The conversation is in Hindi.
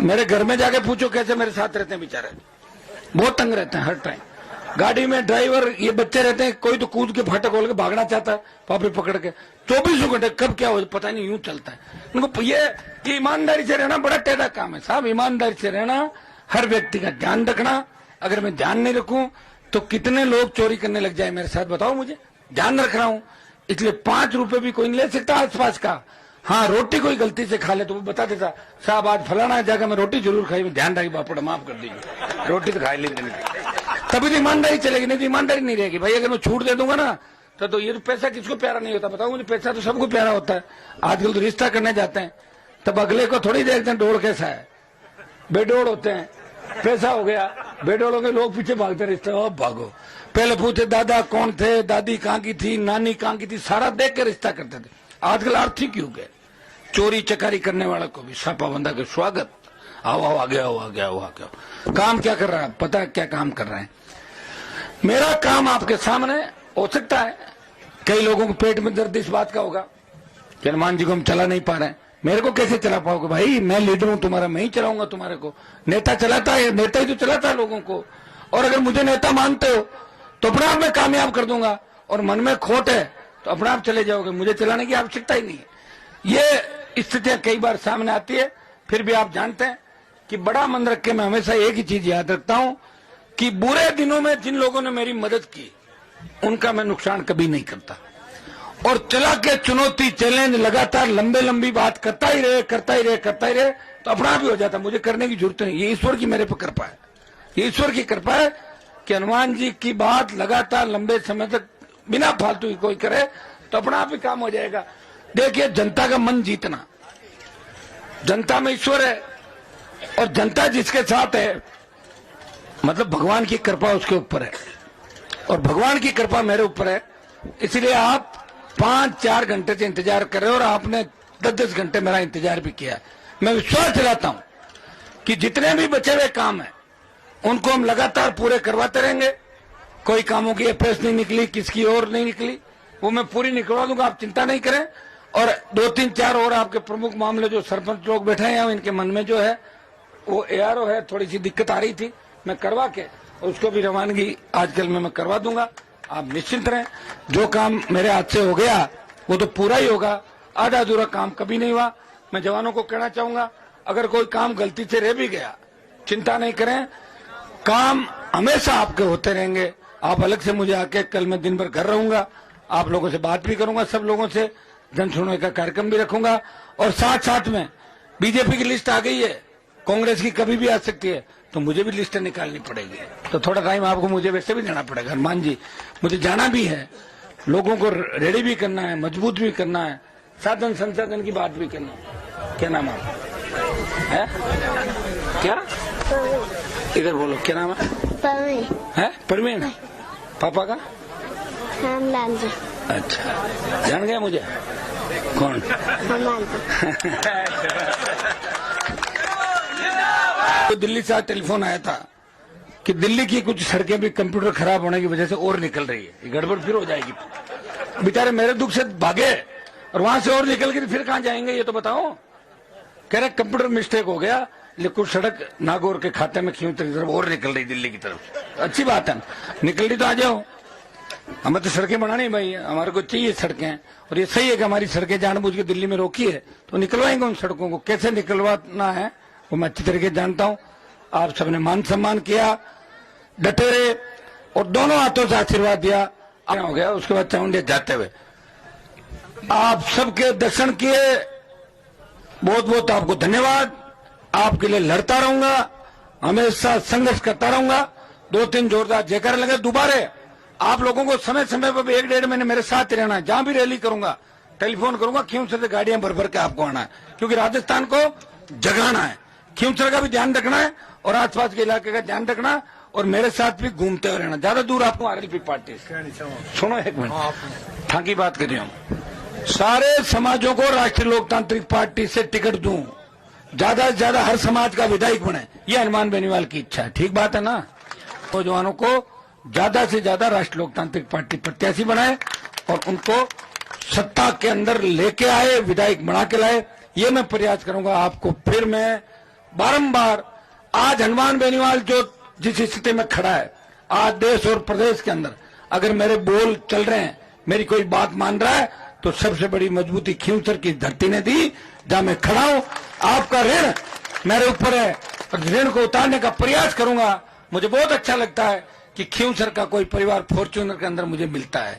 मेरे घर में जाके पूछो कैसे मेरे साथ रहते हैं बेचारे, बहुत तंग रहते हैं हर टाइम। गाड़ी में ड्राइवर ये बच्चे रहते हैं, कोई तो कूद के फाटक खोल के भागना चाहता है, पापे पकड़ के 24 घंटे कब क्या हो पता नहीं, यूं चलता है उनको। ये ईमानदारी से रहना बड़ा टेढ़ा काम है साहब, ईमानदारी से रहना, हर व्यक्ति का ध्यान रखना। अगर मैं ध्यान नहीं रखूं तो कितने लोग चोरी करने लग जाए मेरे साथ, बताओ मुझे। ध्यान रख रहा हूं, इसलिए 5 रुपए भी कोई नहीं ले सकता आसपास का। हाँ, रोटी कोई गलती से खा ले तो वो बता देता, साहब आज फलाना जगह मैं रोटी जरूर खाई, ध्यान रखी बापड़ माफ कर दीजिए, रोटी तो खाई लेते नहीं, तभी तो ईमानदारी चलेगी, नहीं तो ईमानदारी नहीं रहेगी भाई। अगर मैं छूट दे दूंगा ना तो ये तो पैसा किसको प्यारा नहीं होता बताओ मुझे, पैसा तो सबको प्यारा होता है। आजकल तो रिश्ता करने जाते हैं तब अगले को थोड़ी देखते हैं डोर कैसा है, बेडोड़ होते हैं, पैसा हो गया बेडोड़ हो गए, लोग पीछे भागते रिश्ते, भागो। पहले पूछे दादा कौन थे, दादी कहाँ की थी, नानी कहाँ की थी, सारा देख के रिश्ता करते थे। आजकल आर्थिक युग है, चोरी चकारी करने वाले को भी छापा बंधा के स्वागत, आओ आओ आगे आओ आगे आओ आगे आओ। काम क्या कर रहा है पता है, क्या काम कर रहे हैं। मेरा काम आपके सामने हो सकता है कई लोगों को पेट में दर्द इस बात का होगा कि हनुमान जी को हम चला नहीं पा रहे हैं, मेरे को कैसे चला पाओगे भाई, मैं लीडर हूं तुम्हारा, मैं ही चलाऊंगा तुम्हारे को। नेता चलाता है, नेता ही तो चलाता है लोगों को, और अगर मुझे नेता मानते हो तो अपने आप में कामयाब कर दूंगा, और मन में खोट है तो अपने आप चले जाओगे, मुझे चलाने की आवश्यकता ही नहीं है। ये स्थितियां कई बार सामने आती है, फिर भी आप जानते हैं कि बड़ा मन रख के मैं हमेशा एक ही चीज याद रखता हूं कि बुरे दिनों में जिन लोगों ने मेरी मदद की उनका मैं नुकसान कभी नहीं करता, और चला के चुनौती चैलेंज लगातार लंबे लंबी बात करता ही रहे तो अपना आप ही हो जाता, मुझे करने की जरूरत नहीं। ये ईश्वर की मेरे पर कृपा है, ये ईश्वर की कृपा है कि हनुमान जी की बात लगातार लंबे समय तक बिना फालतू की कोई करे तो अपना आप ही काम हो जाएगा। देखिए, जनता का मन जीतना, जनता में ईश्वर है, और जनता जिसके साथ है मतलब भगवान की कृपा उसके ऊपर है, और भगवान की कृपा मेरे ऊपर है। इसलिए आप 5-4 घंटे से इंतजार कर रहे हो, और आपने 10-10 घंटे मेरा इंतजार भी किया। मैं विश्वास दिलाता हूं कि जितने भी बचे हुए काम हैं उनको हम लगातार पूरे करवाते रहेंगे। कोई कामों की एफएस नहीं निकली, किसकी और नहीं निकली, वो मैं पूरी निकलवा दूंगा, आप चिंता नहीं करें। और 2-3-4 और आपके प्रमुख मामले जो सरपंच लोग बैठे हैं इनके मन में जो है वो एआरओ है, थोड़ी सी दिक्कत आ रही थी, मैं करवा के उसको भी रवानगी आजकल में मैं करवा दूंगा। आप निश्चिंत रहें, जो काम मेरे हाथ से हो गया वो तो पूरा ही होगा, आधा अधूरा काम कभी नहीं हुआ। मैं जवानों को कहना चाहूंगा, अगर कोई काम गलती से रह भी गया चिंता नहीं करें, काम हमेशा आपके होते रहेंगे। आप अलग से मुझे आके, कल मैं दिन भर घर रहूंगा, आप लोगों से बात भी करूंगा, सब लोगों से जन सुनवाई का कार्यक्रम भी रखूंगा, और साथ साथ में बीजेपी की लिस्ट आ गई है, कांग्रेस की कभी भी आ सकती है, तो मुझे भी लिस्ट निकालनी पड़ेगी, तो थोड़ा टाइम आपको मुझे वैसे भी देना पड़ेगा। हनुमान जी मुझे जाना भी है, लोगों को रेडी भी करना है, मजबूत भी करना है, साधन संसाधन की बात भी करना है। क्या नाम है? क्या इधर बोलो, क्या नाम है? परवीन। पापा का रामलाल जी। अच्छा, जान गया मुझे कौन? तो दिल्ली से आज टेलीफोन आया था कि दिल्ली की कुछ सड़कें भी कंप्यूटर खराब होने की वजह से और निकल रही है, गड़बड़ फिर हो जाएगी। बेचारे मेरे दुख से भागे और वहां से और निकल के फिर कहां जाएंगे ये तो बताओ। कह रहे कंप्यूटर मिस्टेक हो गया, लेकिन कुछ सड़क नागौर के खाते में खींचते की तरफ और निकल रही दिल्ली की तरफ। अच्छी बात है, निकल रही तो आ जाओ, हमें तो सड़कें बनानी भाई, हमारे को चाहिए सड़कें, और ये सही है कि हमारी सड़कें जानबूझ के दिल्ली में रोकी है तो निकलवाएंगे उन सड़कों को। कैसे निकलवाना है वो मैं अच्छी तरीके जानता हूं। आप सबने मान सम्मान किया, डटे रहे, और दोनों हाथों से आशीर्वाद दिया, हो गया। उसके बाद चामुंडा जाते हुए आप सबके दर्शन किए, बहुत बहुत आपको धन्यवाद। आपके लिए लड़ता रहूंगा, हमेशा संघर्ष करता रहूंगा। 2-3 जोरदार जयकार लगे। दोबारा आप लोगों को समय समय पर 1-1.5 महीने मेरे साथ ही रहना है, जहां भी रैली करूंगा टेलीफोन करूंगा, खींवसर से गाड़ियां भर भर के आपको आना है, क्योंकि राजस्थान को जगाना है। खींवसर का भी ध्यान रखना है और आसपास के इलाके का ध्यान रखना, और मेरे साथ भी घूमते हुए रहना। ज्यादा दूर आपको आरएलपी पार्टी सुनो, एक मिनट ठाकी बात कर रही हूं। सारे समाजों को राष्ट्रीय लोकतांत्रिक पार्टी से टिकट दूं, ज्यादा से ज्यादा हर समाज का विधायक बने, ये हनुमान बेनीवाल की इच्छा है। ठीक बात है ना? नौजवानों को ज्यादा से ज्यादा राष्ट्रीय लोकतांत्रिक पार्टी प्रत्याशी बनाए और उनको सत्ता के अंदर लेके आए, विधायक बना के लाए, ये मैं प्रयास करूंगा। आपको फिर मैं बारंबार आज हनुमान बेनीवाल जो जिस स्थिति में खड़ा है, आज देश और प्रदेश के अंदर अगर मेरे बोल चल रहे हैं, मेरी कोई बात मान रहा है, तो सबसे बड़ी मजबूती खींवसर की धरती ने दी, जहां मैं खड़ा हूं। आपका ऋण मेरे ऊपर है और ऋण को उतारने का प्रयास करूंगा। मुझे बहुत अच्छा लगता है कि खींवसर का कोई परिवार फॉर्च्यूनर के अंदर मुझे मिलता है।